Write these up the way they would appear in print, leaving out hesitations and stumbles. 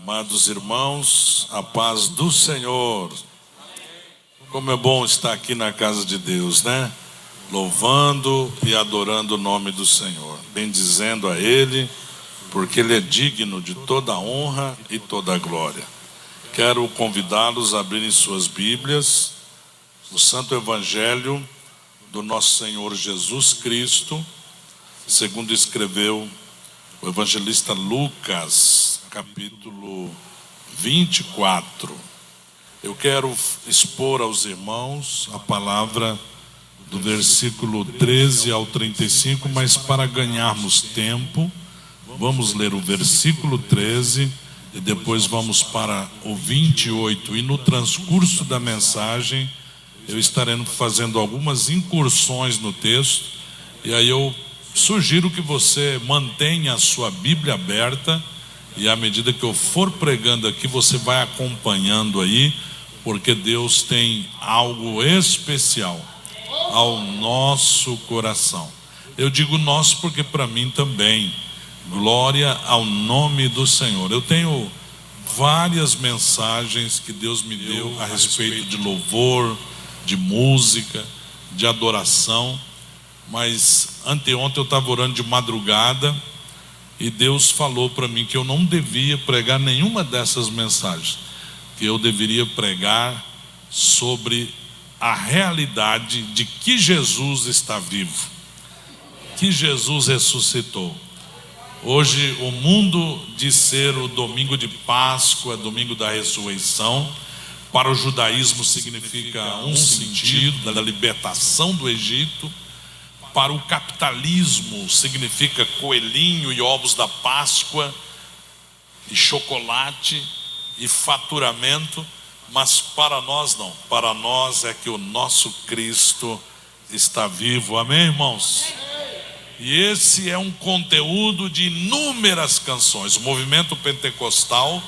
Amados irmãos, a paz do Senhor. Como é bom estar aqui na casa de Deus, né? Louvando e adorando o nome do Senhor, bendizendo a Ele, porque Ele é digno de toda a honra e toda a glória. Quero convidá-los a abrirem suas Bíblias, o Santo Evangelho do nosso Senhor Jesus Cristo, segundo escreveu o evangelista Lucas, capítulo 24. Eu quero expor aos irmãos a palavra do versículo 13 ao 35, mas para ganharmos tempo, vamos ler o versículo 13 e depois vamos para o 28. E no transcurso da mensagem, eu estarei fazendo algumas incursões no texto, e aí eu sugiro que você mantenha a sua Bíblia aberta, e à medida que eu for pregando aqui, você vai acompanhando aí, porque Deus tem algo especial ao nosso coração. Eu digo nosso porque para mim também. Glória ao nome do Senhor. Eu tenho várias mensagens que Deus me deu a respeito de louvor, de música, de adoração. Mas anteontem eu estava orando de madrugada e Deus falou para mim que eu não devia pregar nenhuma dessas mensagens, que eu deveria pregar sobre a realidade de que Jesus está vivo, que Jesus ressuscitou. Hoje o mundo diz ser o domingo de Páscoa, domingo da ressurreição. Para o judaísmo significa um sentido da libertação do Egito. Para o capitalismo significa coelhinho e ovos da Páscoa, e chocolate e faturamento. Mas para nós não, para nós é que o nosso Cristo está vivo, amém, irmãos? E esse é um conteúdo de inúmeras canções. O movimento pentecostal,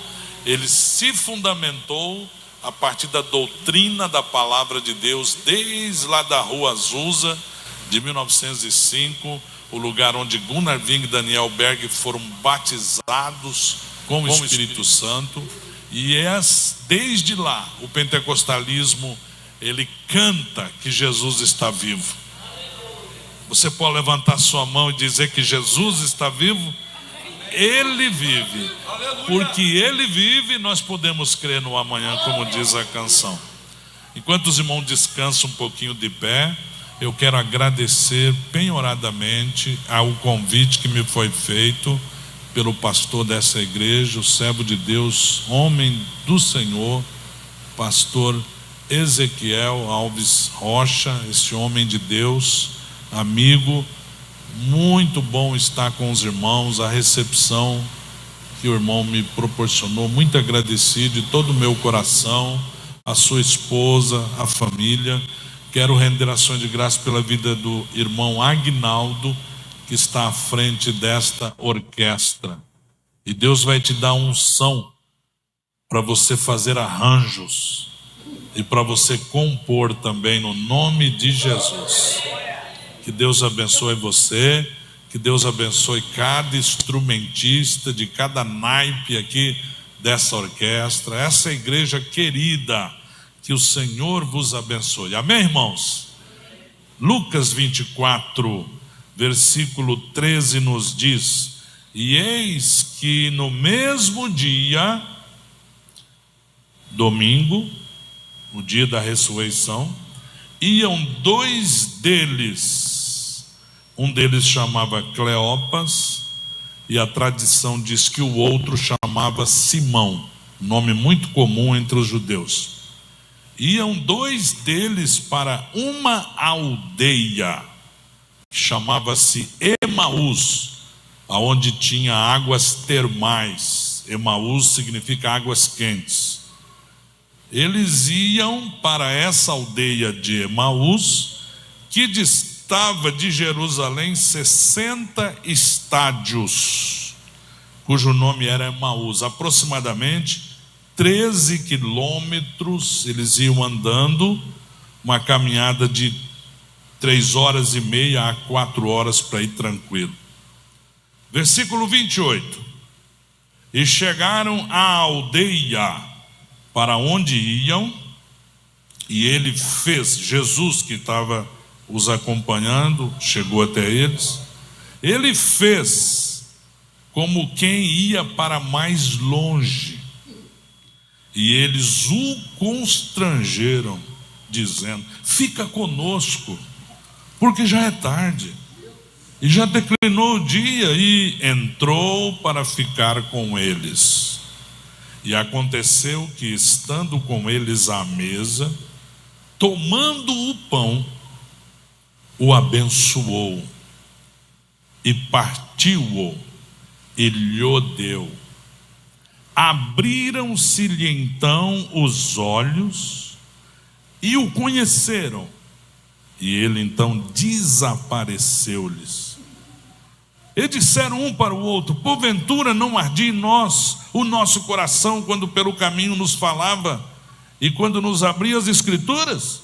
ele se fundamentou a partir da doutrina da palavra de Deus, desde lá da Rua Azusa, de 1905, o lugar onde Gunnar Wing e Daniel Berg foram batizados com o Espírito Santo. E desde lá, o pentecostalismo, ele canta que Jesus está vivo. Você pode levantar sua mão e dizer que Jesus está vivo? Ele vive. Porque Ele vive, nós podemos crer no amanhã, como diz a canção. Enquanto os irmãos descansam um pouquinho de pé, eu quero agradecer penhoradamente ao convite que me foi feito pelo pastor dessa igreja, o servo de Deus, homem do Senhor, pastor Ezequiel Alves Rocha, esse homem de Deus, amigo. Muito bom estar com os irmãos, a recepção que o irmão me proporcionou, muito agradecido de todo o meu coração, a sua esposa, a família. Quero render ações de graça pela vida do irmão Agnaldo, que está à frente desta orquestra. E Deus vai te dar unção para você fazer arranjos e para você compor também, no nome de Jesus. Que Deus abençoe você, que Deus abençoe cada instrumentista de cada naipe aqui dessa orquestra, essa igreja querida. Que o Senhor vos abençoe. Amém, irmãos? Lucas 24, versículo 13 nos diz: e eis que no mesmo dia, domingo, o dia da ressurreição, iam dois deles. Um deles chamava Cleopas, e a tradição diz que o outro chamava Simão, nome muito comum entre os judeus. Iam dois deles para uma aldeia que chamava-se Emaús, aonde tinha águas termais. Emaús significa águas quentes. Eles iam para essa aldeia de Emaús, que distava de Jerusalém 60 estádios, cujo nome era Emaús, aproximadamente 13 quilômetros. Eles iam andando, uma caminhada de 3h30 a 4 horas para ir tranquilo. Versículo 28. E chegaram à aldeia para onde iam, e ele fez, Jesus que estava os acompanhando, chegou até eles, ele fez como quem ia para mais longe, e eles o constrangeram, dizendo: fica conosco, porque já é tarde, e já declinou o dia. E entrou para ficar com eles. E aconteceu que, estando com eles à mesa, tomando o pão, o abençoou, e partiu-o, e lhe deu. Abriram-se-lhe então os olhos, e o conheceram, e ele então desapareceu-lhes. E disseram um para o outro: porventura não ardia em nós o nosso coração quando pelo caminho nos falava e quando nos abria as Escrituras?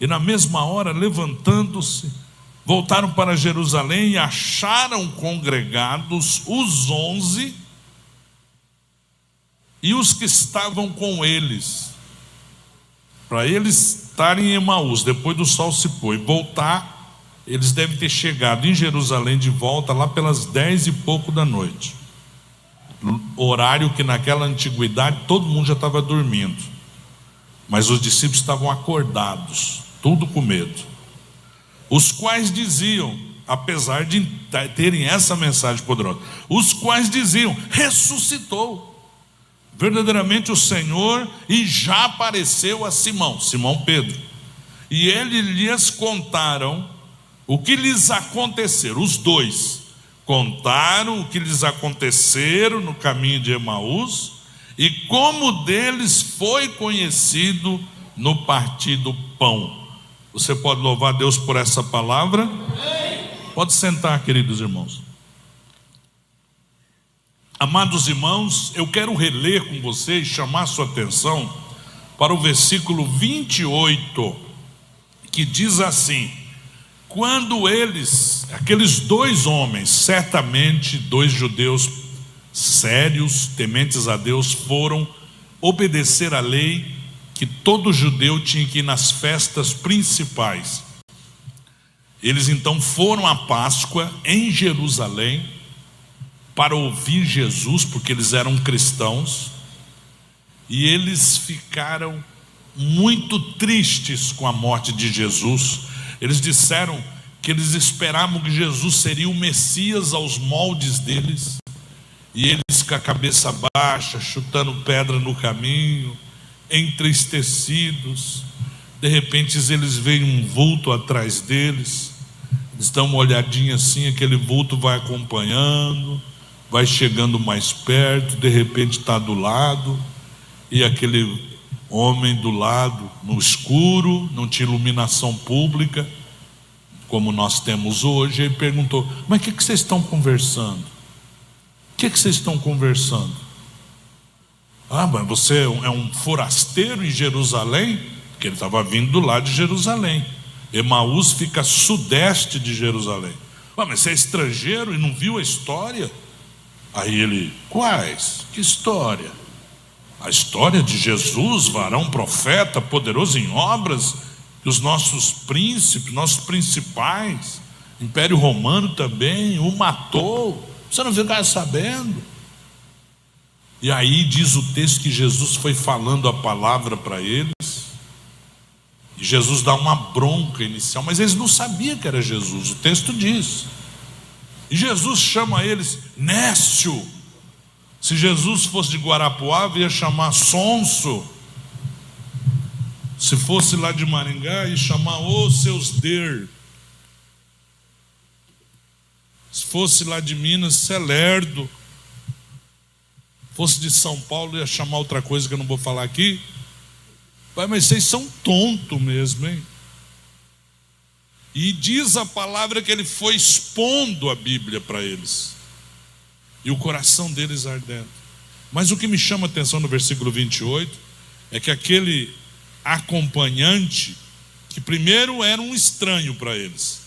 E na mesma hora, levantando-se, voltaram para Jerusalém e acharam congregados os 11 e os que estavam com eles, para eles estarem em Emaús, depois do sol se pôr, e voltar. Eles devem ter chegado em Jerusalém de volta lá pelas 10 e pouco da noite, horário que naquela antiguidade todo mundo já estava dormindo, mas os discípulos estavam acordados, tudo com medo. Os quais diziam, apesar de terem essa mensagem poderosa, os quais diziam: ressuscitou verdadeiramente o Senhor, e já apareceu a Simão Pedro. E ele lhes contaram o que lhes aconteceu. Os dois contaram o que lhes aconteceram no caminho de Emaús, e como deles foi conhecido no partir do pão. Você pode louvar a Deus por essa palavra? Pode sentar, queridos irmãos. Amados irmãos, eu quero reler com vocês, chamar sua atenção para o versículo 28, que diz assim: quando eles, aqueles dois homens, certamente dois judeus sérios, tementes a Deus, foram obedecer à lei que todo judeu tinha que ir nas festas principais. Eles então foram à Páscoa em Jerusalém para ouvir Jesus, porque eles eram cristãos, e eles ficaram muito tristes com a morte de Jesus. Eles disseram que eles esperavam que Jesus seria o Messias aos moldes deles, e eles com a cabeça baixa, chutando pedra no caminho, entristecidos. De repente eles veem um vulto atrás deles, eles dão uma olhadinha assim, aquele vulto vai acompanhando, vai chegando mais perto, de repente está do lado, e aquele homem do lado, no escuro, não tinha iluminação pública como nós temos hoje. Ele perguntou: mas o que vocês estão conversando? O que vocês estão conversando? Ah, mas você é um forasteiro em Jerusalém? Porque ele estava vindo do lado de Jerusalém. Emaús fica a sudeste de Jerusalém. Ah, mas você é estrangeiro e não viu a história? Aí ele: quais? Que história? A história de Jesus, varão profeta, poderoso em obras, que os nossos príncipes, nossos principais, Império Romano também, o matou. Você não ficar sabendo? E aí diz o texto que Jesus foi falando a palavra para eles, e Jesus dá uma bronca inicial, mas eles não sabiam que era Jesus, o texto diz. E Jesus chama eles nécio. Se Jesus fosse de Guarapuava, ia chamar sonso. Se fosse lá de Maringá, ia chamar seus der. Se fosse lá de Minas, celerdo. Fosse de São Paulo, ia chamar outra coisa que eu não vou falar aqui. Mas vocês são tontos mesmo, hein? E diz a palavra que ele foi expondo a Bíblia para eles, e o coração deles ardendo. Mas o que me chama a atenção no versículo 28 é que aquele acompanhante, que primeiro era um estranho para eles,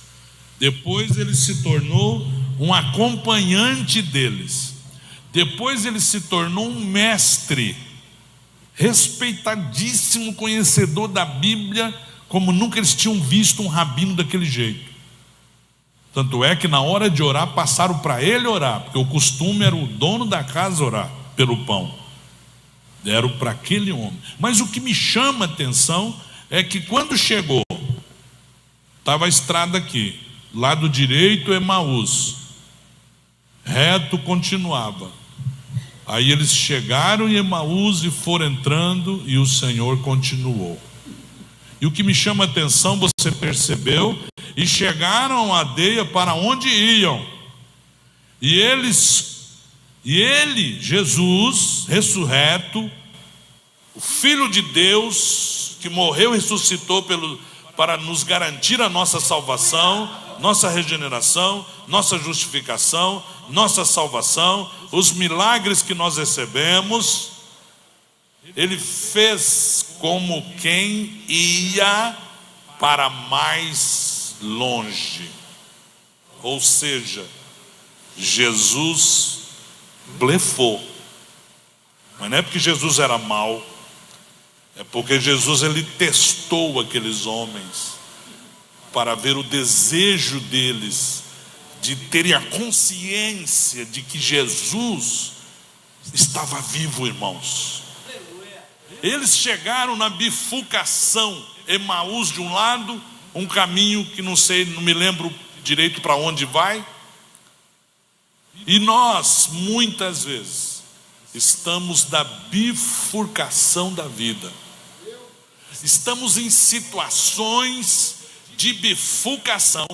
depois ele se tornou um acompanhante deles. Depois ele se tornou um mestre, respeitadíssimo conhecedor da Bíblia, como nunca eles tinham visto um rabino daquele jeito. Tanto é que na hora de orar, passaram para ele orar, porque o costume era o dono da casa orar pelo pão. Deram para aquele homem. Mas o que me chama a atenção é que quando chegou, estava a estrada aqui, lado direito Emaús, reto continuava. Aí eles chegaram em Emaús e foram entrando, e o Senhor continuou. E o que me chama a atenção, você percebeu? E chegaram à aldeia para onde iam. E ele, Jesus, ressurreto, o Filho de Deus, que morreu e ressuscitou para nos garantir a nossa salvação, nossa regeneração, nossa justificação, nossa salvação, os milagres que nós recebemos, ele fez como quem ia para mais longe. Ou seja, Jesus blefou. Mas não é porque Jesus era mau, é porque Jesus ele testou aqueles homens para ver o desejo deles de terem a consciência de que Jesus estava vivo, irmãos. Eles chegaram na bifurcação, Emaús de um lado, um caminho que não sei, não me lembro direito para onde vai. E nós, muitas vezes, estamos na bifurcação da vida. Estamos em situações de bifurcação.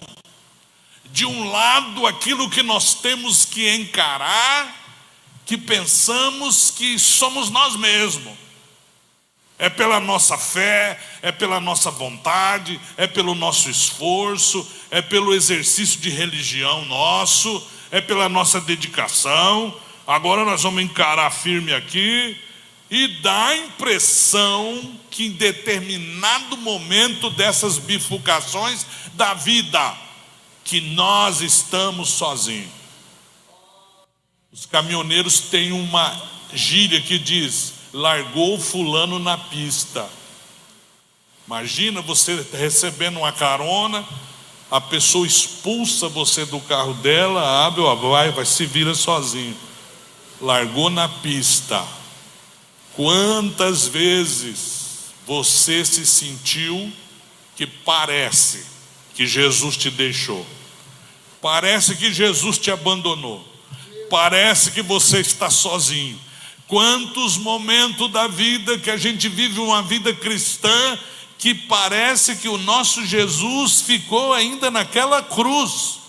De um lado, aquilo que nós temos que encarar, que pensamos que somos nós mesmos. É pela nossa fé, é pela nossa vontade, é pelo nosso esforço, é pelo exercício de religião nosso, é pela nossa dedicação. Agora nós vamos encarar firme aqui. E dá a impressão que em determinado momento dessas bifurcações da vida, que nós estamos sozinhos. Os caminhoneiros têm uma gíria que diz: largou fulano na pista. Imagina você recebendo uma carona, a pessoa expulsa você do carro dela, abre, vai, se vira sozinho. Largou na pista. Quantas vezes você se sentiu que parece que Jesus te deixou, parece que Jesus te abandonou, parece que você está sozinho? Quantos momentos da vida que a gente vive uma vida cristã que parece que o nosso Jesus ficou ainda naquela cruz.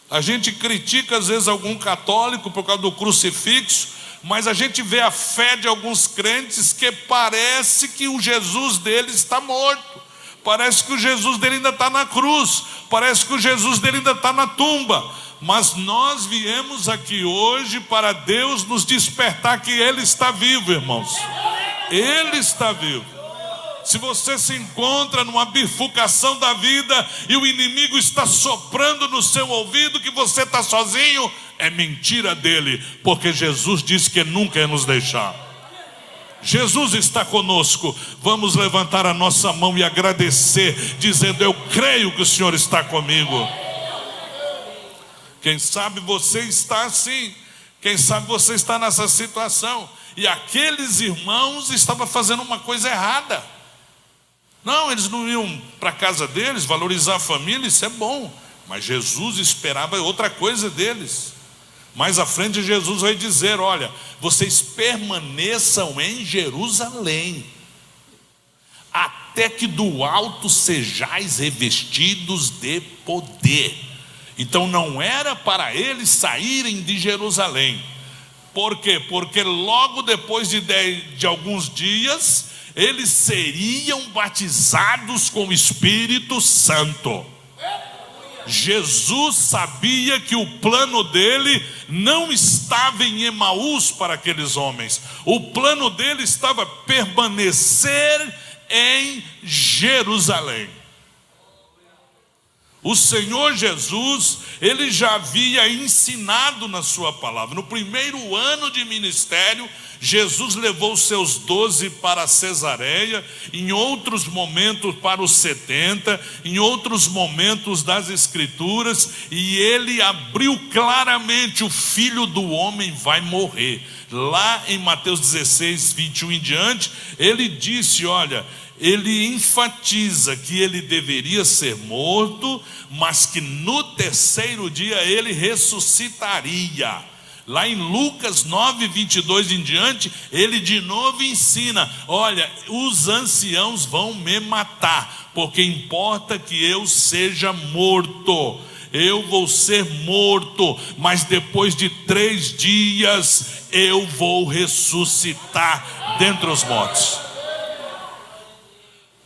A gente critica às vezes algum católico por causa do crucifixo, mas a gente vê a fé de alguns crentes que parece que o Jesus dele está morto, parece que o Jesus dele ainda está na cruz, parece que o Jesus dele ainda está na tumba. Mas nós viemos aqui hoje para Deus nos despertar que Ele está vivo, irmãos. Ele está vivo. Se você se encontra numa bifurcação da vida e o inimigo está soprando no seu ouvido que você está sozinho, é mentira dele, porque Jesus disse que nunca ia nos deixar. Jesus está conosco. Vamos levantar a nossa mão e agradecer, dizendo: eu creio que o Senhor está comigo. Quem sabe você está assim, quem sabe você está nessa situação, e aqueles irmãos estavam fazendo uma coisa errada. Não, eles não iam para a casa deles, valorizar a família, isso é bom, mas Jesus esperava outra coisa deles. Mais à frente Jesus vai dizer: olha, vocês permaneçam em Jerusalém, até que do alto sejais revestidos de poder. Então não era para eles saírem de Jerusalém. Por quê? Porque logo depois de alguns dias, eles seriam batizados com o Espírito Santo. Jesus sabia que o plano dele não estava em Emaús para aqueles homens. O plano dele estava permanecer em Jerusalém. O Senhor Jesus, ele já havia ensinado na sua palavra. No primeiro ano de ministério, Jesus levou os seus 12 para Cesareia, em outros momentos para os 70, em outros momentos das Escrituras, e ele abriu claramente: o Filho do Homem vai morrer. Lá em Mateus 16, 21 em diante, ele disse, olha, ele enfatiza que ele deveria ser morto, mas que no terceiro dia ele ressuscitaria. Lá em Lucas 9, 22 em diante, ele de novo ensina: olha, os anciãos vão me matar, porque importa que eu seja morto. Eu vou ser morto, mas depois de 3 dias eu vou ressuscitar dentre os mortos.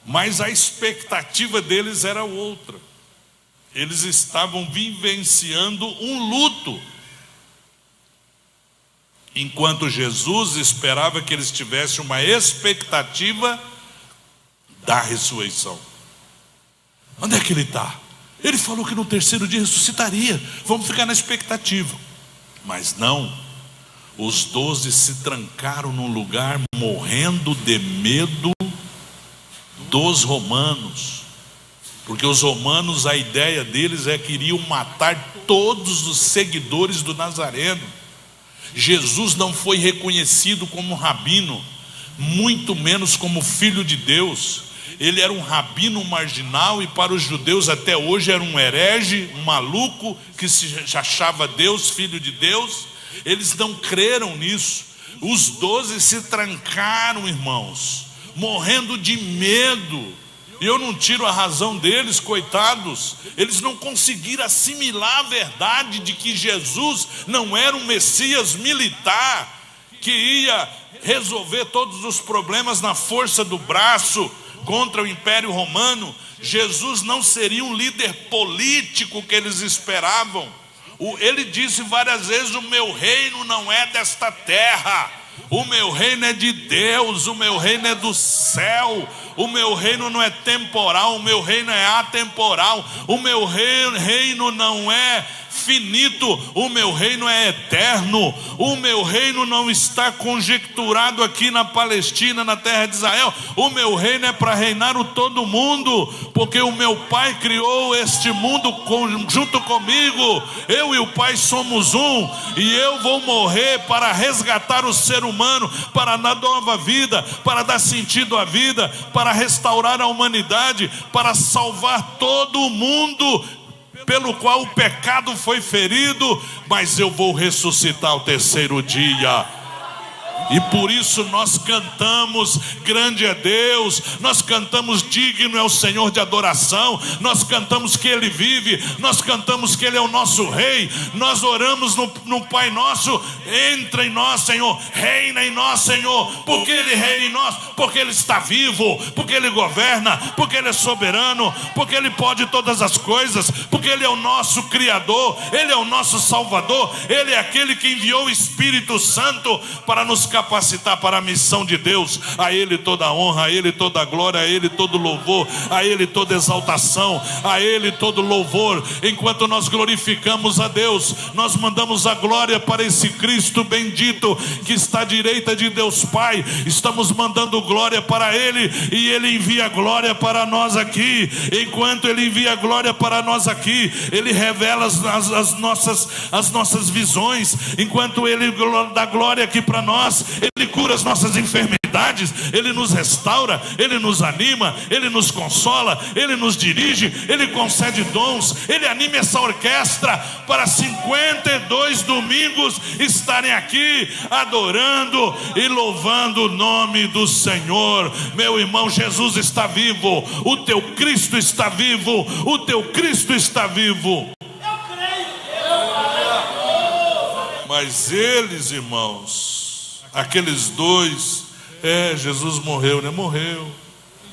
Mas a expectativa deles era outra. Eles estavam vivenciando um luto, enquanto Jesus esperava que eles tivessem uma expectativa da ressurreição. Onde é que ele está? Ele falou que no terceiro dia ressuscitaria. Vamos ficar na expectativa. Mas não. Os 12 se trancaram num lugar, morrendo de medo dos romanos, porque os romanos, a ideia deles é que iriam matar todos os seguidores do Nazareno. Jesus não foi reconhecido como rabino, muito menos como filho de Deus. Ele era um rabino marginal, e para os judeus até hoje era um herege, um maluco que se achava Deus, filho de Deus. Eles não creram nisso. Os 12 se trancaram, irmãos, morrendo de medo. E eu não tiro a razão deles, coitados. Eles não conseguiram assimilar a verdade de que Jesus não era um Messias militar, que ia resolver todos os problemas na força do braço contra o Império Romano. Jesus não seria um líder político que eles esperavam. Ele disse várias vezes: o meu reino não é desta terra, o meu reino é de Deus, o meu reino é do céu, o meu reino não é temporal, o meu reino é atemporal, o meu reino não é finito, o meu reino é eterno, o meu reino não está conjecturado aqui na Palestina, na terra de Israel. O meu reino é para reinar o todo mundo, porque o meu Pai criou este mundo junto comigo. Eu e o Pai somos um, e eu vou morrer para resgatar o ser humano, para dar nova vida, para dar sentido à vida, para restaurar a humanidade, para salvar todo o mundo pelo qual o pecado foi ferido. Mas eu vou ressuscitar ao terceiro dia. E por isso nós cantamos: grande é Deus. Nós cantamos: digno é o Senhor de adoração. Nós cantamos que Ele vive. Nós cantamos que Ele é o nosso Rei. Nós oramos no Pai Nosso: entra em nós, Senhor, reina em nós, Senhor. Porque Ele reina em nós? Porque Ele está vivo, porque Ele governa, porque Ele é soberano, porque Ele pode todas as coisas, porque Ele é o nosso Criador, Ele é o nosso Salvador, Ele é aquele que enviou o Espírito Santo para nos capacitar para a missão de Deus. A Ele toda a honra, a Ele toda a glória, a Ele todo louvor, a Ele toda exaltação, a Ele todo louvor. Enquanto nós glorificamos a Deus, nós mandamos a glória para esse Cristo bendito que está à direita de Deus Pai. Estamos mandando glória para Ele, e Ele envia glória para nós aqui. Enquanto Ele envia glória para nós aqui, Ele revela as nossas visões. Enquanto Ele dá glória aqui para nós, Ele cura as nossas enfermidades, Ele nos restaura, Ele nos anima, Ele nos consola, Ele nos dirige, Ele concede dons. Ele anima essa orquestra para 52 domingos estarem aqui adorando e louvando o nome do Senhor. Meu irmão, Jesus está vivo, o teu Cristo está vivo, o teu Cristo está vivo. Mas eles, irmãos, aqueles 2, Jesus morreu, né? Morreu.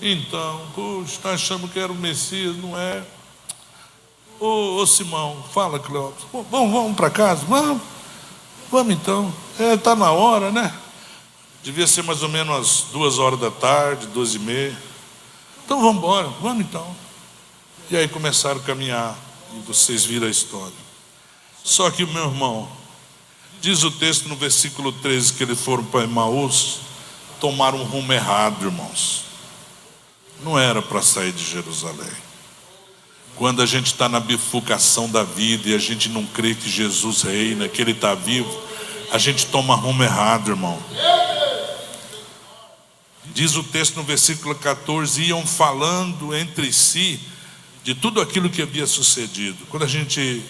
Então, está achando que era o Messias, não é? Ô Simão, fala, Cleópatra. Vamos para casa? Vamos então. Está na hora, né? Devia ser mais ou menos às 2 horas da tarde, 2h30. Então vamos embora, vamos então. E aí começaram a caminhar, e vocês viram a história. Só que, meu irmão, diz o texto no versículo 13 que eles foram para Emaús, tomaram um rumo errado, irmãos. Não era para sair de Jerusalém. Quando a gente está na bifurcação da vida e a gente não crê que Jesus reina, que Ele está vivo, a gente toma rumo errado, irmão. Diz o texto no versículo 14: iam falando entre si de tudo aquilo que havia sucedido. Quando a gente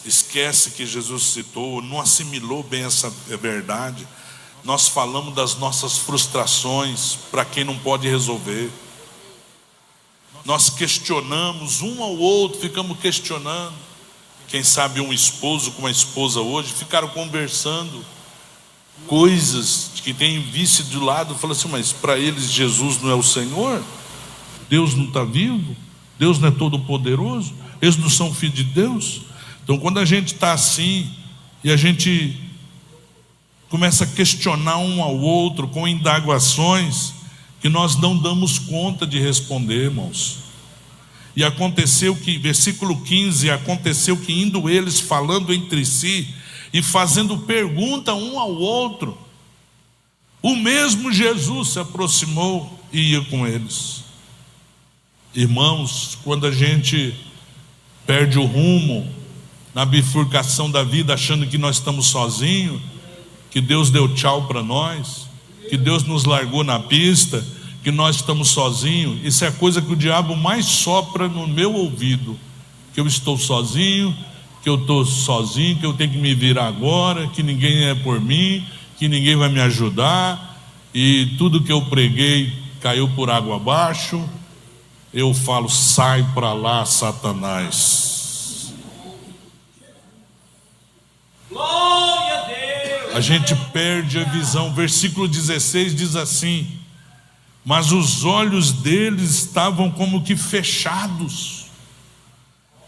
esquece que Jesus citou, não assimilou bem essa verdade, nós falamos das nossas frustrações para quem não pode resolver. Nós questionamos um ao outro, ficamos questionando. Quem sabe um esposo com uma esposa hoje ficaram conversando coisas que tem vício do lado, fala assim: mas para eles Jesus não é o Senhor? Deus não está vivo? Deus não é todo poderoso? Eles não são filhos de Deus? Então quando a gente está assim e a gente começa a questionar um ao outro com indagações que nós não damos conta de responder, irmãos. E aconteceu que, versículo 15, aconteceu que indo eles falando entre si e fazendo pergunta um ao outro, o mesmo Jesus se aproximou e ia com eles. Irmãos, quando a gente perde o rumo na bifurcação da vida, achando que nós estamos sozinhos, que Deus deu tchau para nós, que Deus nos largou na pista, que nós estamos sozinhos, isso é a coisa que o diabo mais sopra no meu ouvido: que eu estou sozinho, que eu estou sozinho, que eu tenho que me virar agora, que ninguém é por mim, que ninguém vai me ajudar, e tudo que eu preguei caiu por água abaixo. Eu falo: sai para lá, Satanás. Glória a Deus. A gente perde a visão. Versículo 16 diz assim: mas os olhos deles estavam como que fechados,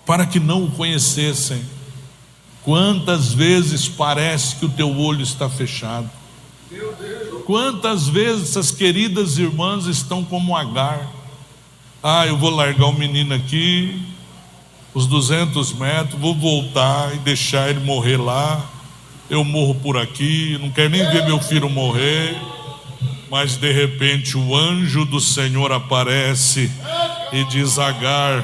para que não o conhecessem. Quantas vezes parece que o teu olho está fechado? Quantas vezes essas queridas irmãs estão como Agar: eu vou largar o menino aqui, os 200 metros, vou voltar e deixar ele morrer lá, eu morro por aqui, não quero nem ver meu filho morrer. Mas de repente o anjo do Senhor aparece e diz: Agar,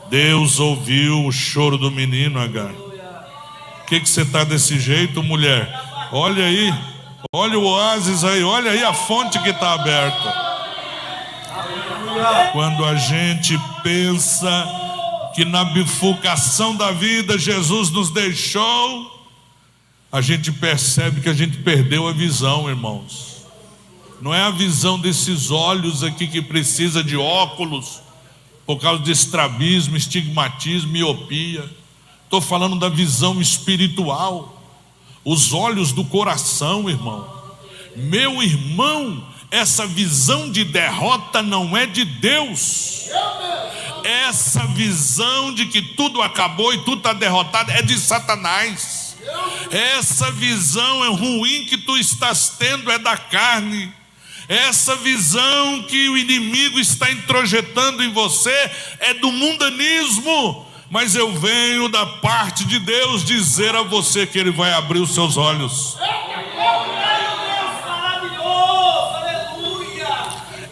Deus ouviu o choro do menino, Agar. Por que você está desse jeito, mulher? Olha aí, olha o oásis aí, olha aí a fonte que está aberta. Quando a gente pensa que na bifurcação da vida Jesus nos deixou, a gente percebe que a gente perdeu a visão, irmãos. Não é a visão desses olhos aqui que precisa de óculos por causa de estrabismo, estigmatismo, miopia. Estou falando da visão espiritual, os olhos do coração, irmão. Meu irmão, essa visão de derrota não é de Deus. Essa visão de que tudo acabou e tudo está derrotado é de Satanás. Essa visão ruim que tu estás tendo é da carne. Essa visão que o inimigo está introjetando em você é do mundanismo. Mas eu venho da parte de Deus dizer a você que Ele vai abrir os seus olhos.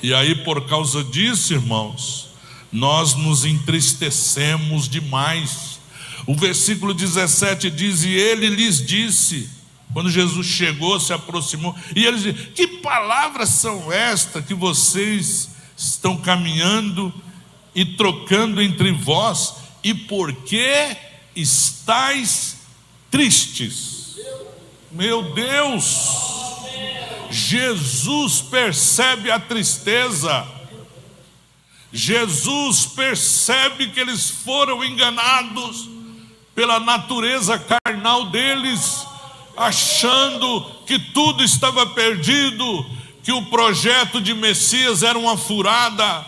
E aí, por causa disso, irmãos, nós nos entristecemos demais. O versículo 17 diz: e ele lhes disse, quando Jesus chegou, se aproximou, e eles dizem: que palavras são estas que vocês estão caminhando e trocando entre vós, e por que estáis tristes? Meu Deus! Jesus percebe a tristeza. Jesus percebe que eles foram enganados pela natureza carnal deles, achando que tudo estava perdido, que o projeto de Messias era uma furada.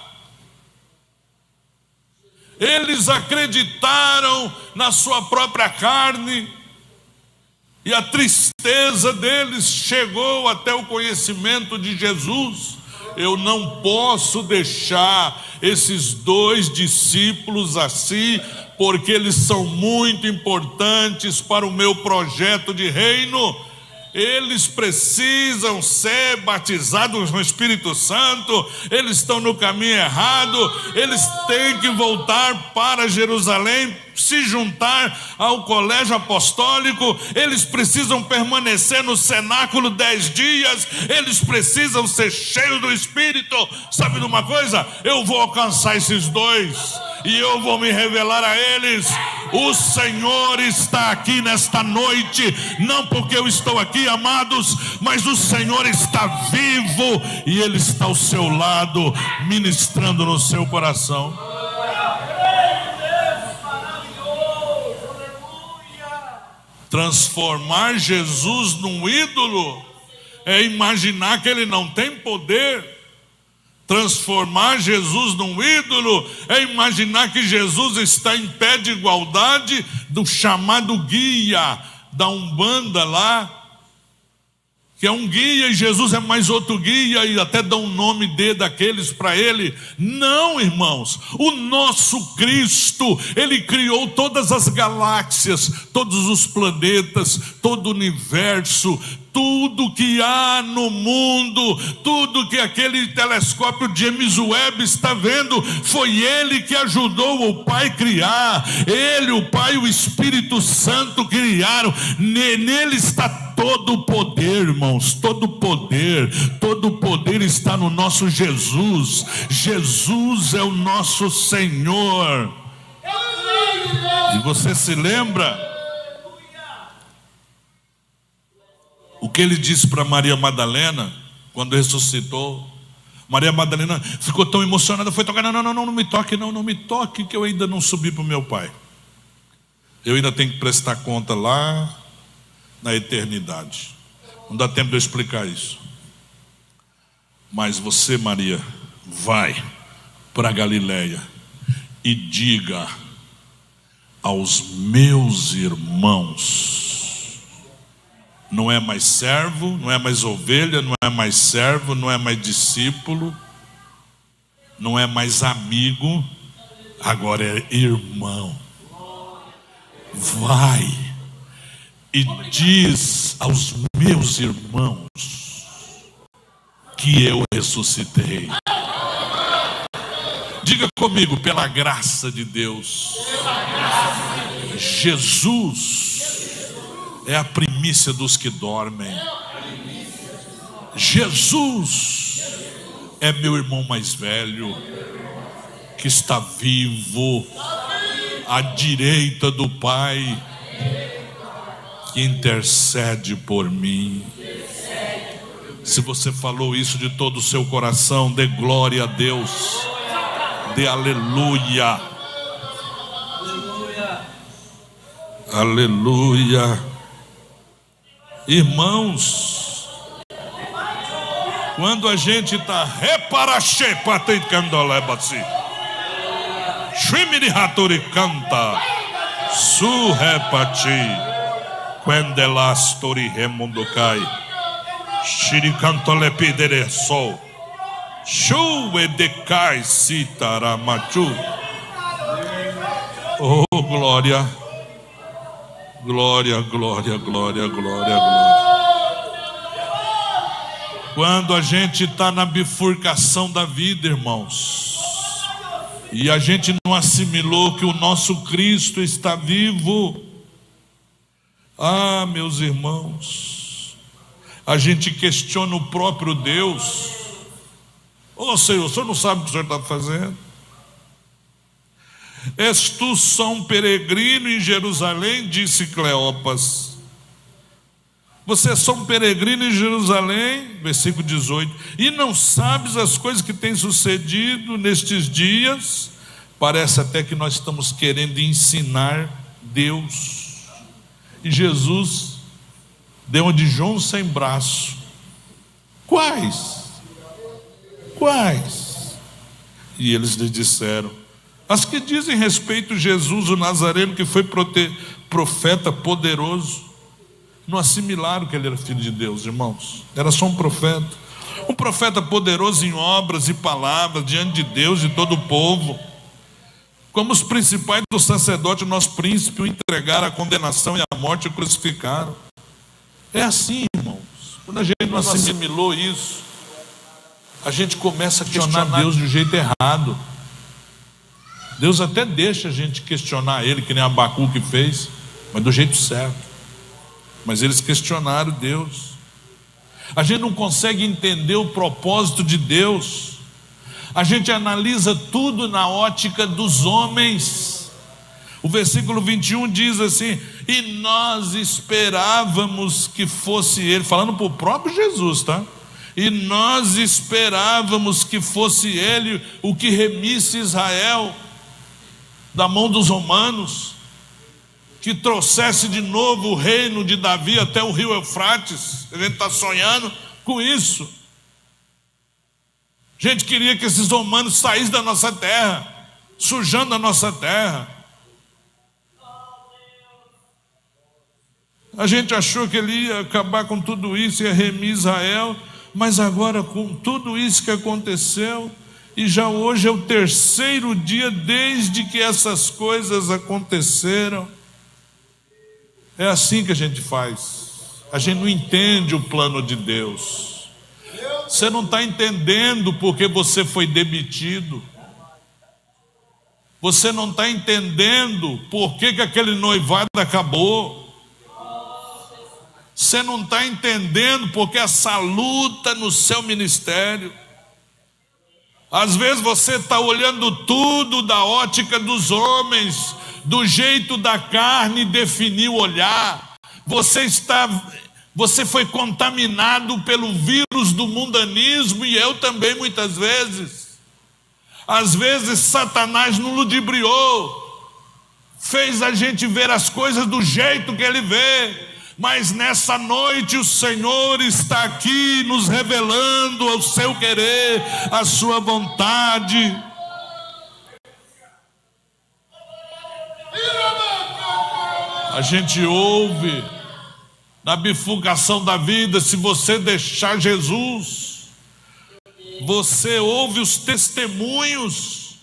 Eles acreditaram na sua própria carne, e a tristeza deles chegou até o conhecimento de Jesus. Eu não posso deixar esses 2 discípulos assim, porque eles são muito importantes para o meu projeto de reino. Eles precisam ser batizados no Espírito Santo. Eles estão no caminho errado. Eles têm que voltar para Jerusalém, se juntar ao colégio apostólico. Eles precisam permanecer no cenáculo 10 dias. Eles precisam ser cheios do Espírito. Sabe de uma coisa? Eu vou alcançar esses 2 e eu vou me revelar a eles. O Senhor está aqui nesta noite, não porque eu estou aqui, amados, mas o Senhor está vivo e Ele está ao seu lado, ministrando no seu coração. Transformar Jesus num ídolo é imaginar que Ele não tem poder. Transformar Jesus num ídolo é imaginar que Jesus está em pé de igualdade do chamado guia da Umbanda lá, que é um guia e Jesus é mais outro guia, e até dá um nome daqueles para ele. Não, irmãos, o nosso Cristo, Ele criou todas as galáxias, todos os planetas, todo o universo, tudo que há no mundo, tudo que aquele telescópio James Webb está vendo, foi Ele que ajudou o Pai a criar. Ele, o Pai e o Espírito Santo criaram. Nele está todo o poder, irmãos, todo o poder está no nosso Jesus. Jesus é o nosso Senhor. E você se lembra o que Ele disse para Maria Madalena quando ressuscitou? Maria Madalena ficou tão emocionada, foi tocar: não me toque, não me toque, que eu ainda não subi para o meu Pai. Eu ainda tenho que prestar conta lá na eternidade. Não dá tempo de eu explicar isso. Mas você, Maria, vai para Galileia e diga aos meus irmãos. Não é mais servo, não é mais ovelha, não é mais servo, não é mais discípulo, não é mais amigo, agora é irmão. Vai e diz aos meus irmãos que eu ressuscitei. Diga comigo: pela graça de Deus, Jesus é a primícia dos que dormem. Jesus é meu irmão mais velho, que está vivo à direita do Pai, que intercede por mim. Se você falou isso de todo o seu coração, dê glória a Deus, dê aleluia. Aleluia. Irmãos, quando a gente está reparache patei candolebasi, shrimini haturi canta, su repati, quendelastori remunducai, shiricantolepi dere sol, shu edecai sitaramachu. Oh, glória. Glória, glória, glória, glória, glória. Quando a gente está na bifurcação da vida, irmãos, e a gente não assimilou que o nosso Cristo está vivo, meus irmãos, a gente questiona o próprio Deus. Senhor, o Senhor não sabe o que o Senhor está fazendo? És tu só um peregrino em Jerusalém, disse Cleopas. Você é só um peregrino em Jerusalém, versículo 18, e não sabes as coisas que têm sucedido nestes dias? Parece até que nós estamos querendo ensinar Deus. E Jesus deu uma de João sem braço. Quais? E eles lhe disseram: as que dizem respeito a Jesus, o Nazareno, que foi profeta poderoso. Não assimilaram que ele era filho de Deus, irmãos. Era só um profeta. Um profeta poderoso em obras e palavras diante de Deus e de todo o povo. Como os principais do sacerdote, o nosso príncipe, o entregaram à condenação e à morte e o crucificaram. É assim, irmãos. Quando a gente não assimilou isso, a gente começa a questionar Deus de um jeito errado. Deus até deixa a gente questionar Ele, que nem Abacuque fez, mas do jeito certo. Mas eles questionaram Deus. A gente não consegue entender o propósito de Deus. A gente analisa tudo na ótica dos homens. O versículo 21 diz assim: e nós esperávamos que fosse Ele, falando para o próprio Jesus, tá? E nós esperávamos que fosse Ele o que remisse Israel da mão dos romanos, que trouxesse de novo o reino de Davi até o rio Eufrates. A gente está sonhando com isso. A gente queria que esses romanos saíssem da nossa terra, sujando a nossa terra. A gente achou que Ele ia acabar com tudo isso, ia remir Israel, mas agora com tudo isso que aconteceu, e já hoje é o terceiro dia desde que essas coisas aconteceram. É assim que a gente faz. A gente não entende o plano de Deus. Você não está entendendo porque você foi demitido. Você não está entendendo por que aquele noivado acabou. Você não está entendendo porque essa luta no seu ministério. Às vezes você está olhando tudo da ótica dos homens, do jeito da carne definir o olhar. Você foi contaminado pelo vírus do mundanismo, e eu também muitas vezes. Às vezes Satanás nos ludibriou, fez a gente ver as coisas do jeito que ele vê. Mas nessa noite o Senhor está aqui nos revelando o seu querer, a sua vontade. A gente ouve na bifurcação da vida, se você deixar Jesus, você ouve os testemunhos,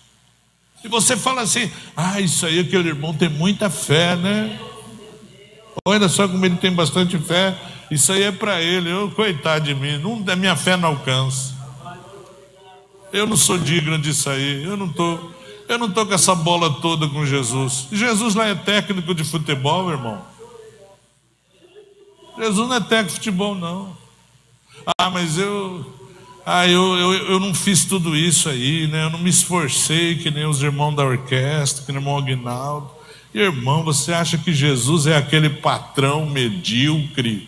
e você fala assim: isso aí, aquele irmão tem muita fé, né? Olha só como ele tem bastante fé. Isso aí é para ele. Coitado de mim, a minha fé não alcança. Eu não sou digno disso aí. Eu não tô com essa bola toda com Jesus. Jesus lá é técnico de futebol, irmão. Jesus não é técnico de futebol, não. Mas eu não fiz tudo isso aí, né? Eu não me esforcei que nem os irmãos da orquestra, que nem o irmão Aguinaldo. Irmão, você acha que Jesus é aquele patrão medíocre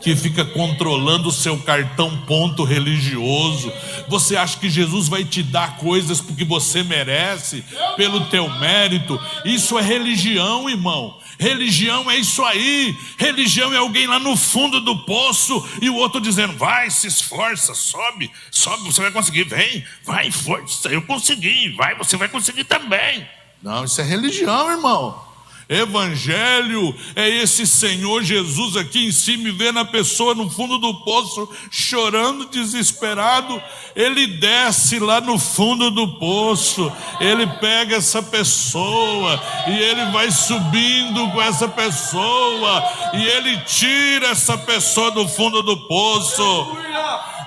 que fica controlando o seu cartão ponto religioso? Você acha que Jesus vai te dar coisas porque você merece, pelo teu mérito? Isso é religião, irmão. Religião é isso aí. Religião é alguém lá no fundo do poço e o outro dizendo: vai, se esforça, sobe, você vai conseguir, vem, vai, força, eu consegui, vai, você vai conseguir também. Não, isso é religião, irmão. Evangelho é esse Senhor Jesus aqui em cima, e vendo a pessoa no fundo do poço chorando, desesperado. Ele desce lá no fundo do poço, ele pega essa pessoa e ele vai subindo com essa pessoa, e ele tira essa pessoa do fundo do poço.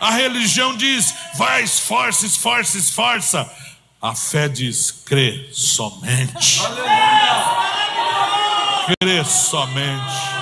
A religião diz: vai, esforça, esforça, esforça. A fé diz: crê somente. Crê somente.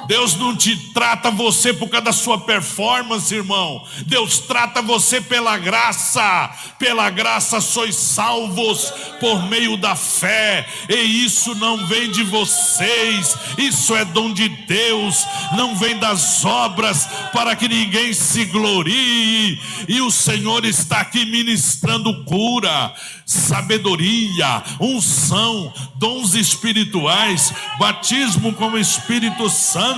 Deus não te trata você por causa da sua performance, irmão. Deus trata você pela graça. Pela graça sois salvos por meio da fé. E isso não vem de vocês, isso é dom de Deus. Não vem das obras, para que ninguém se glorie. E o Senhor está aqui ministrando cura, sabedoria, unção, dons espirituais, batismo com o Espírito Santo,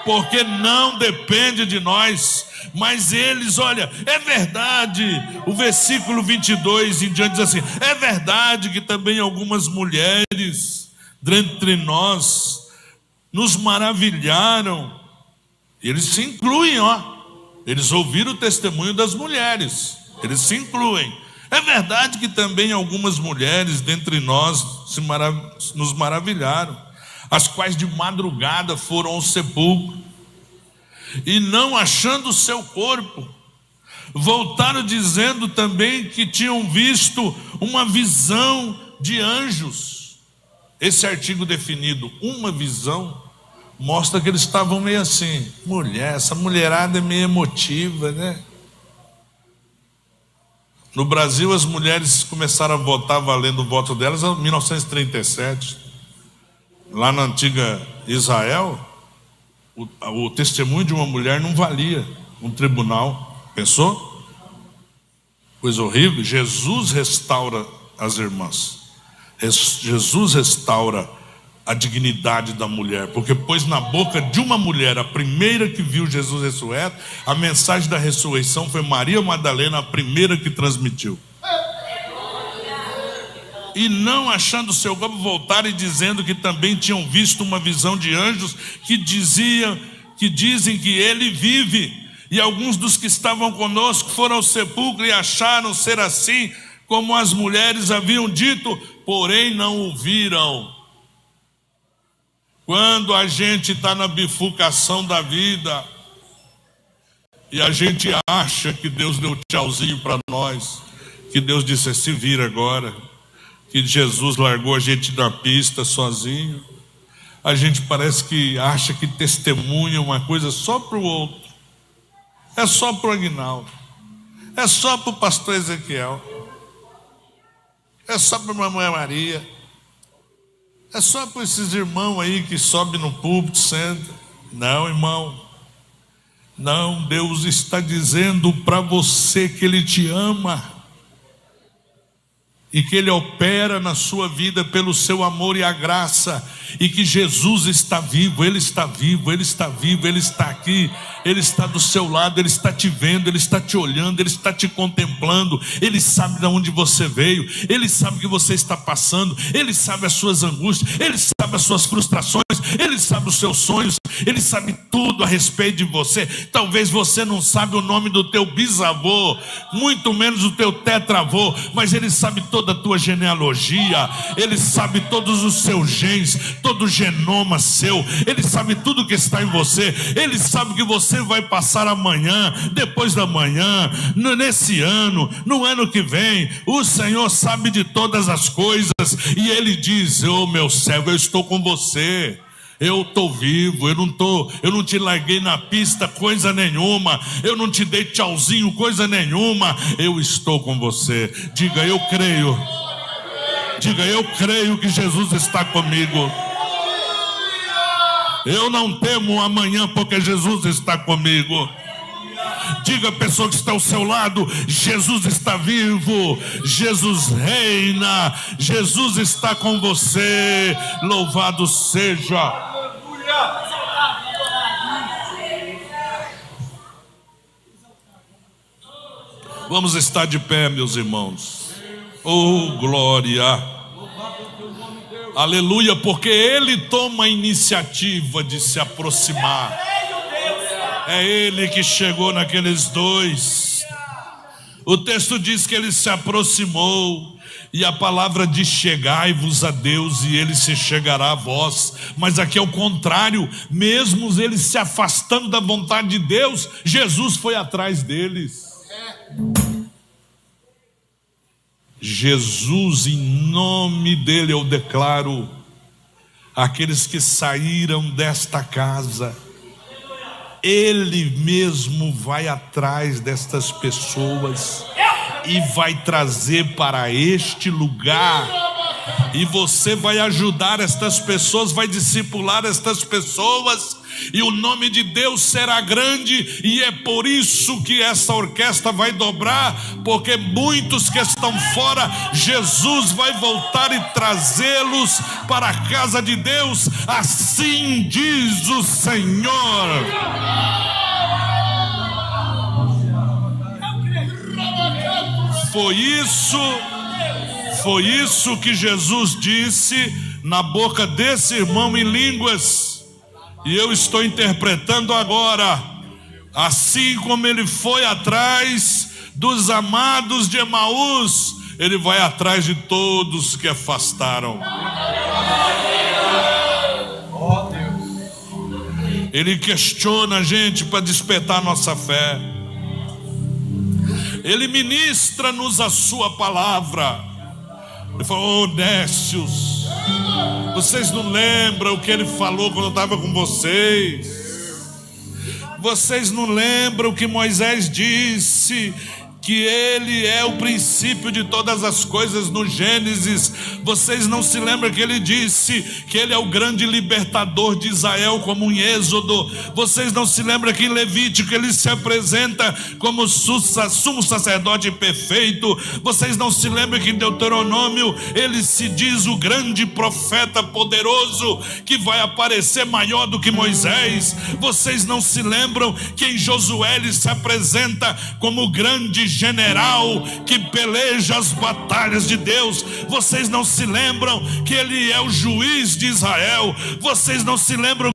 porque não depende de nós, mas eles, olha, é verdade, o versículo 22 em diante diz assim: é verdade que também algumas mulheres dentre nós nos maravilharam. Eles se incluem, Eles ouviram o testemunho das mulheres, eles se incluem. É verdade que também algumas mulheres dentre nós nos maravilharam, as quais de madrugada foram ao sepulcro e não achando o seu corpo, voltaram dizendo também que tinham visto uma visão de anjos. Esse artigo definido, uma visão, mostra que eles estavam meio assim, essa mulherada é meio emotiva, né? No Brasil as mulheres começaram a votar valendo o voto delas em 1937. Lá na antiga Israel, o testemunho de uma mulher não valia um tribunal. Pensou? Coisa horrível. Jesus restaura as irmãs. Jesus restaura a dignidade da mulher, porque pôs na boca de uma mulher, a primeira que viu Jesus ressurreto, a mensagem da ressurreição foi Maria Madalena, a primeira que transmitiu. E não achando o seu corpo, voltaram e dizendo que também tinham visto uma visão de anjos que dizem que ele vive. E alguns dos que estavam conosco foram ao sepulcro e acharam ser assim como as mulheres haviam dito, porém não o viram. Quando a gente está na bifurcação da vida e a gente acha que Deus deu tchauzinho para nós, que Deus disse, se vira agora, que Jesus largou a gente na pista sozinho, a gente parece que acha que testemunha uma coisa só para o outro, é só para o Aguinaldo, é só para o pastor Ezequiel, é só para a mamãe Maria, é só para esses irmãos aí que sobem no púlpito, senta. Não, irmão. Não, Deus está dizendo para você que Ele te ama. E que Ele opera na sua vida pelo seu amor e a graça. E que Jesus está vivo, Ele está vivo, Ele está vivo, Ele está aqui. Ele está do seu lado, Ele está te vendo, Ele está te olhando, Ele está te contemplando. Ele sabe de onde você veio, Ele sabe o que você está passando, Ele sabe as suas angústias, Ele sabe as suas frustrações, Ele sabe os seus sonhos, Ele sabe tudo a respeito de você. Talvez você não sabe o nome do teu bisavô, muito menos o teu tetravô, mas Ele sabe toda a tua genealogia, Ele sabe todos os seus genes, todo o genoma seu, Ele sabe tudo que está em você, Ele sabe que você vai passar amanhã, depois da manhã, nesse ano, no ano que vem. O Senhor sabe de todas as coisas e Ele diz, meu servo, eu estou com você. Eu estou vivo, eu não te larguei na pista coisa nenhuma, eu não te dei tchauzinho coisa nenhuma, eu estou com você. Diga, eu creio. Diga, eu creio que Jesus está comigo. Eu não temo amanhã porque Jesus está comigo. Diga a pessoa que está ao seu lado, Jesus está vivo, Jesus reina, Jesus está com você. Louvado seja. Vamos estar de pé, meus irmãos. Oh, glória. Aleluia, porque Ele toma a iniciativa de se aproximar. É Ele que chegou naqueles dois. O texto diz que Ele se aproximou. E a palavra diz, chegai-vos a Deus e Ele se chegará a vós. Mas aqui é o contrário, mesmo eles se afastando da vontade de Deus, Jesus foi atrás deles. Jesus, em nome dele eu declaro, aqueles que saíram desta casa, Ele mesmo vai atrás destas pessoas e vai trazer para este lugar. E você vai ajudar estas pessoas, vai discipular estas pessoas, e o nome de Deus será grande. E é por isso que essa orquestra vai dobrar, porque muitos que estão fora, Jesus vai voltar e trazê-los para a casa de Deus. Assim diz o Senhor. Foi isso que Jesus disse na boca desse irmão em línguas. E eu estou interpretando agora. Assim como ele foi atrás dos amados de Emaús, ele vai atrás de todos que afastaram. Ele questiona a gente para despertar nossa fé. Ele ministra-nos a sua palavra. Ele falou: ô nécios, vocês não lembram o que ele falou quando eu estava com vocês? Vocês não lembram o que Moisés disse, que ele é o princípio de todas as coisas no Gênesis? Vocês não se lembram que ele disse que ele é o grande libertador de Israel, como em Êxodo? Vocês não se lembram que em Levítico ele se apresenta como sumo sacerdote perfeito? Vocês não se lembram que em Deuteronômio ele se diz o grande profeta poderoso que vai aparecer maior do que Moisés? Vocês não se lembram que em Josué ele se apresenta como o grande general que peleja as batalhas de Deus? Vocês não se lembram que ele é o juiz de Israel? Vocês não se lembram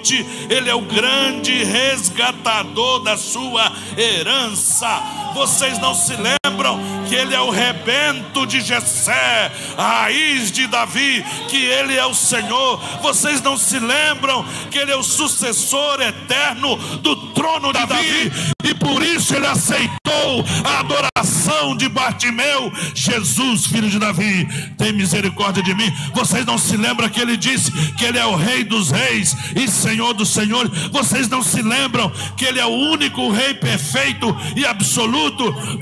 que ele é o grande resgatador da sua herança? Vocês não se lembram que ele é o rebento de Jessé, a raiz de Davi, que ele é o Senhor? Vocês não se lembram que ele é o sucessor eterno do trono de Davi, e por isso ele aceitou a adoração de Bartimeu? Jesus, filho de Davi, tem misericórdia de mim. Vocês não se lembram que ele disse que ele é o rei dos reis e senhor dos senhores? Vocês não se lembram que ele é o único rei perfeito e absoluto?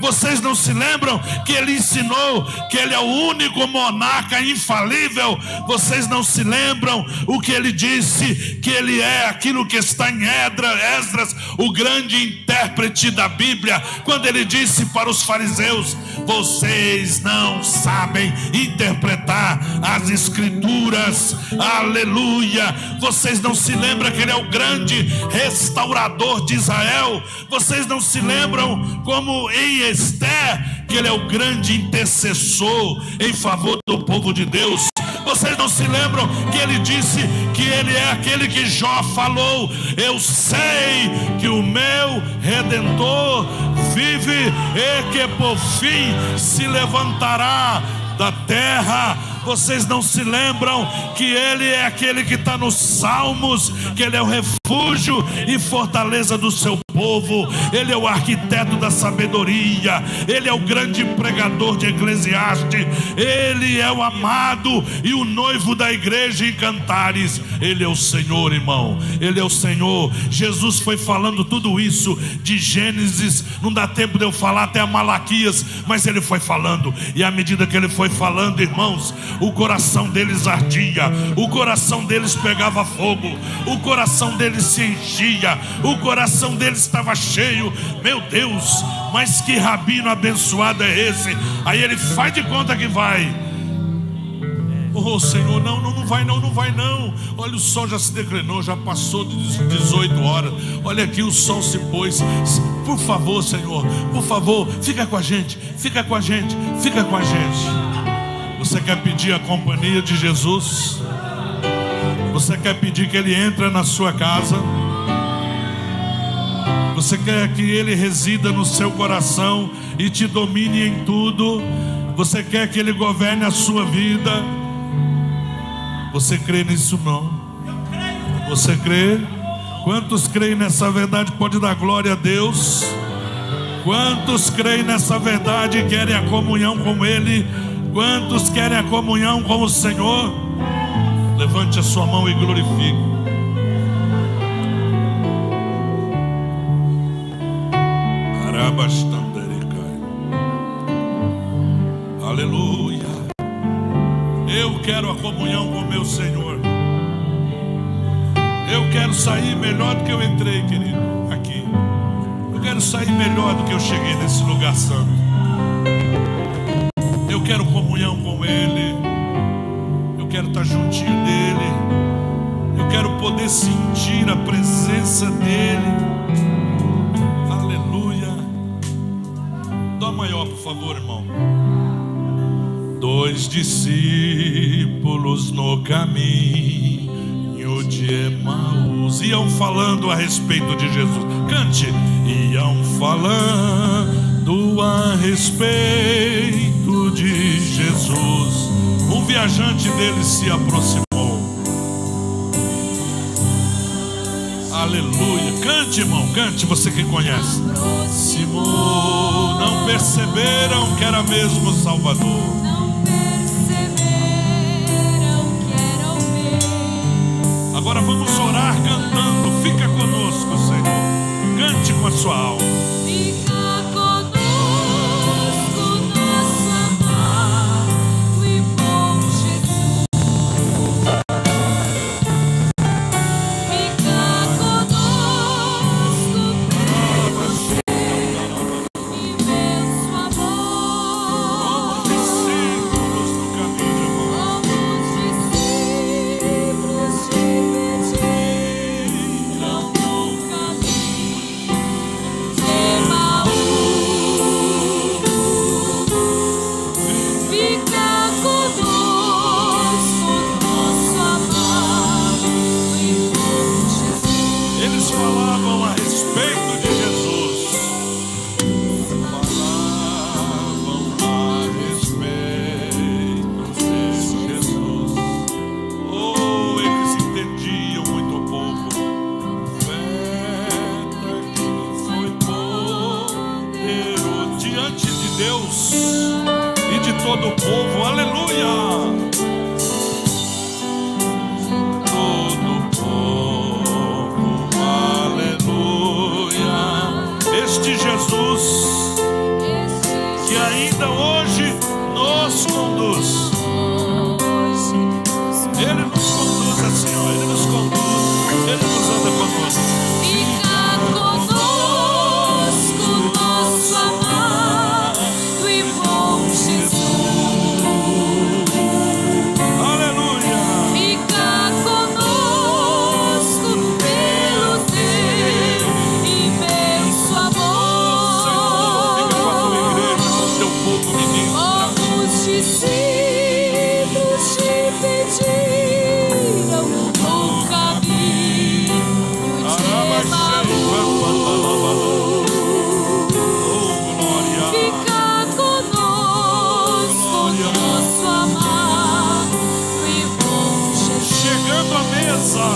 Vocês não se lembram que ele ensinou que ele é o único monarca infalível? Vocês não se lembram o que ele disse, que ele é aquilo que está em Esdras, o grande intérprete da Bíblia, quando ele disse para os fariseus: vocês não sabem interpretar as escrituras? Aleluia! Vocês não se lembram que ele é o grande restaurador de Israel? Vocês não se lembram como em Esther, que ele é o grande intercessor em favor do povo de Deus? Vocês não se lembram que ele disse que ele é aquele que Jó falou: eu sei que o meu Redentor vive e que por fim se levantará da terra? Vocês não se lembram que ele é aquele que está nos Salmos, que ele é o refúgio e fortaleza do seu povo? Ele é o arquiteto da sabedoria, ele é o grande pregador de Eclesiastes, ele é o amado e o noivo da igreja em Cantares. Ele é o Senhor, irmão, ele é o Senhor. Jesus foi falando tudo isso de Gênesis, não dá tempo de eu falar até a Malaquias, mas ele foi falando, e à medida que ele foi falando, irmãos, o coração deles ardia, o coração deles pegava fogo, o coração deles se enchia, o coração deles estava cheio. Meu Deus, mas que rabino abençoado é esse? Aí ele faz de conta que vai. Oh Senhor, não vai não. Olha, o sol já se declinou, já passou de 18 horas. Olha aqui, o sol se pôs. Por favor, Senhor, por favor, fica com a gente. Você quer pedir a companhia de Jesus? Você quer pedir que ele entre na sua casa? Você quer que ele resida no seu coração e te domine em tudo? Você quer que ele governe a sua vida? Você crê nisso, não? Você crê? Quantos creem nessa verdade? Pode dar glória a Deus. Quantos creem nessa verdade e querem a comunhão com ele? Quantos querem a comunhão com o Senhor? Levante a sua mão e glorifique. Aleluia. Eu quero a comunhão com meu Senhor. Eu quero sair melhor do que eu entrei, querido, aqui. Eu quero sair melhor do que eu cheguei nesse lugar santo. Eu quero comunhão com ele. Eu quero estar juntinho dele. Eu quero poder sentir a presença dele. Aleluia. Dó maior, por favor, irmão. 2 discípulos no caminho de Emaús iam falando a respeito de Jesus. Cante. Iam falando a respeito de Jesus. Um viajante deles se aproximou. Aleluia. Cante, irmão, cante, você que conhece. Aproximou. Não perceberam que era mesmo o Salvador. Não perceberam que era o meu. Agora vamos orar cantando. Fica conosco, Senhor. Cante com a sua alma. Fica conosco, nosso amado e bom Jesus. Fica conosco, imenso amor. Como discípulos no caminho, irmão. Como discípulos te pediram no caminho de Emaús. Fica conosco, nosso amado e bom Jesus. Eles falavam a respeito de Jesus. Falavam a respeito de Jesus. Oh, eles entendiam muito pouco. Profeta que foi poderoso diante de Deus e de todo o povo. Aleluia! Todo o povo, aleluia. Este Jesus que ainda hoje nos conduz. Ele nos conduz assim, ó. Ele nos conduz. Ele nos anda conosco. Fica conosco, nosso amado e bom Jesus. Aleluia. Fica conosco pelo teu imenso Senhor, fica com a tua amor. igreja, com o teu povo ministro. Como os discípulos te pediram no caminho de Emaús. Oh, glória. Fica conosco, nosso amado e bom Jesus. Chegando à mesa.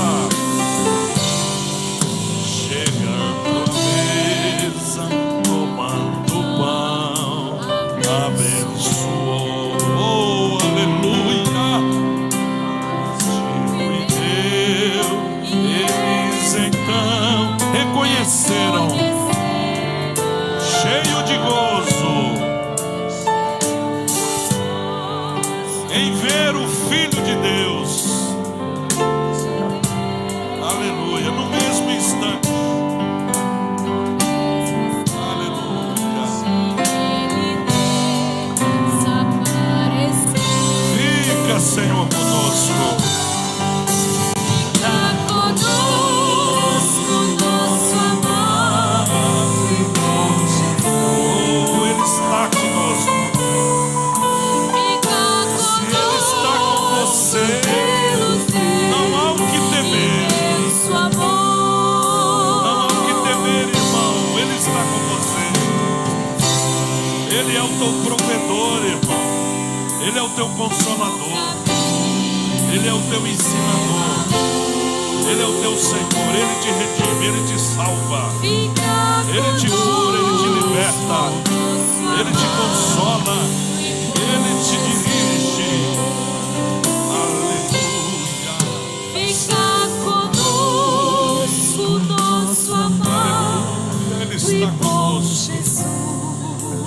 Chegando à mesa, tomando pão, abençoou. Oh, aleluia. E deu. Eles então reconheceram, cheio de gozo, em ver o Filho de Deus. Aleluia, no mesmo instante. Aleluia. Fica, Senhor, conosco. Fica conosco, nosso amado e bom Jesus. Oh, Ele está conosco. Fica Se Ele está com conosco você, pelo não há o teu que temer. imenso Não há amor. o que temer, irmão. Ele está com você. Ele é o teu provedor, irmão. Ele é o teu consolador. Ele é o teu ensinador. Ele é o teu Senhor. Ele te redime, Ele te salva. Fica Ele te cura, Ele te liberta. conosco, Ele te consola. Ele te dirige. Aleluia. fica conosco, nosso amado Ele e está bom conosco. Jesus.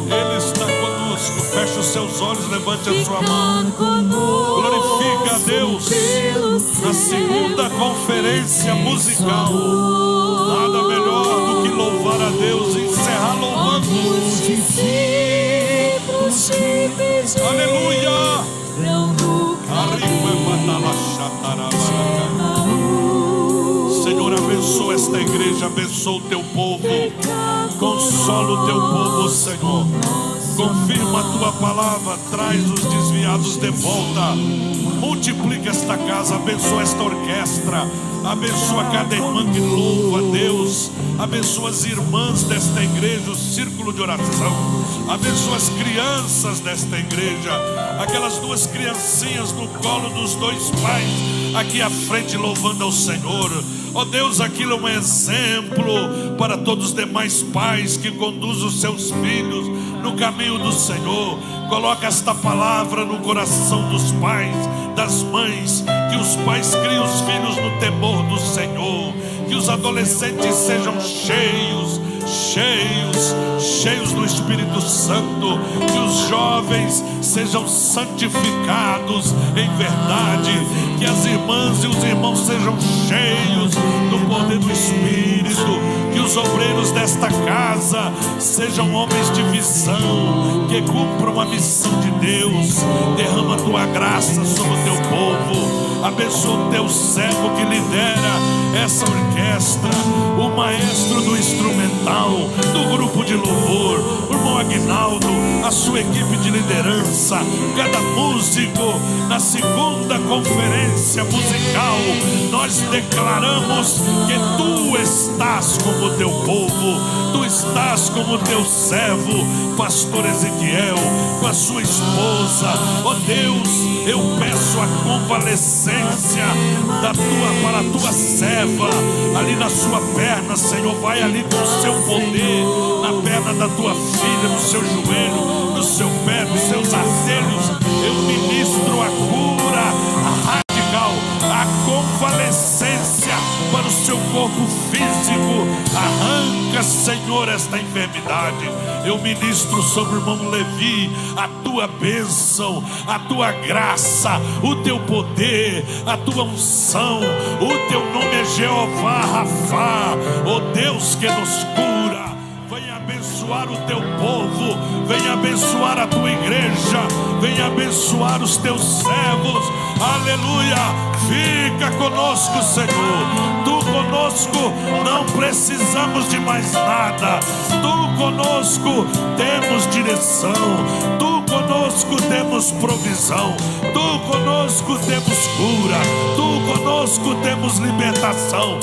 Ele está conosco. Feche os seus olhos, levante a sua Fica mão. conosco Glorifica a Deus pelo na segunda conferência musical. Nada melhor do que louvar a Deus e encerrar louvando. Os discípulos te pediram Aleluia. no Arriba, Emaús. Senhor, abençoa esta igreja, abençoa o teu povo. Consola o teu povo, Senhor. Confirma a tua palavra, traz os desviados de volta. Multiplica esta casa, abençoa esta orquestra. Abençoa cada irmã que louva a Deus. Abençoa as irmãs desta igreja, o círculo de oração. Abençoa as crianças desta igreja, aquelas duas criancinhas no colo dos dois pais, aqui à frente louvando ao Senhor. Ó Deus, aquilo é um exemplo para todos os demais pais que conduzem os seus filhos no caminho do Senhor. Coloca esta palavra no coração dos pais, das mães, que os pais criem os filhos no temor do Senhor, que os adolescentes sejam cheios do Espírito Santo, que os jovens sejam santificados em verdade, que as irmãs e os irmãos sejam cheios do poder do Espírito, que os obreiros desta casa sejam homens de visão, que cumpram a missão de Deus. Derrama a tua graça sobre o teu povo, abençoa o teu servo que lidera essa orquestra, o maestro do instrumental, do grupo de louvor, o irmão Aguinaldo, a sua equipe de liderança, cada músico. Na segunda conferência musical, nós declaramos que tu estás como o teu povo, tu estás como o teu servo, pastor Ezequiel, com a sua esposa. Ó Deus, eu peço a convalescência para a tua serva, ali na sua perna, Senhor. Vai ali com o seu poder, na perna da tua filha, no seu joelho, no seu pé, nos seus artelhos. Eu ministro a cura, a radical, a convalescência para o seu corpo físico. Arranca, Senhor, esta enfermidade. Eu ministro sobre o irmão Levi a tua bênção, a tua graça, o teu poder, a tua unção. O teu nome é Jeová Rafá, o Deus que nos cura. Venha abençoar o teu povo, venha abençoar a tua igreja, venha abençoar os teus servos. Aleluia! Fica conosco, Senhor. Tu conosco não precisamos de mais nada. Tu conosco temos direção. Tu conosco temos provisão. Tu conosco temos cura. Tu conosco temos libertação.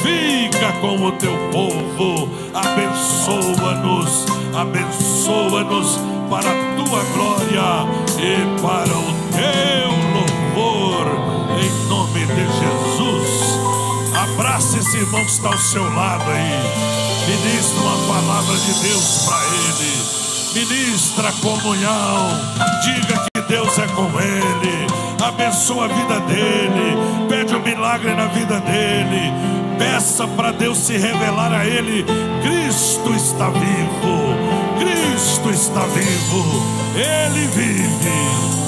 Fica com o teu povo, abençoa-nos, abençoa-nos para a tua glória e para o teu louvor, em nome de Jesus. Abraça esse irmão que está ao seu lado aí, ministra uma palavra de Deus para ele, ministra a comunhão, diga que Deus é com ele, abençoa a vida dele, pede um milagre na vida dele. Peça para Deus se revelar a ele. Cristo está vivo, Cristo está vivo, Ele vive.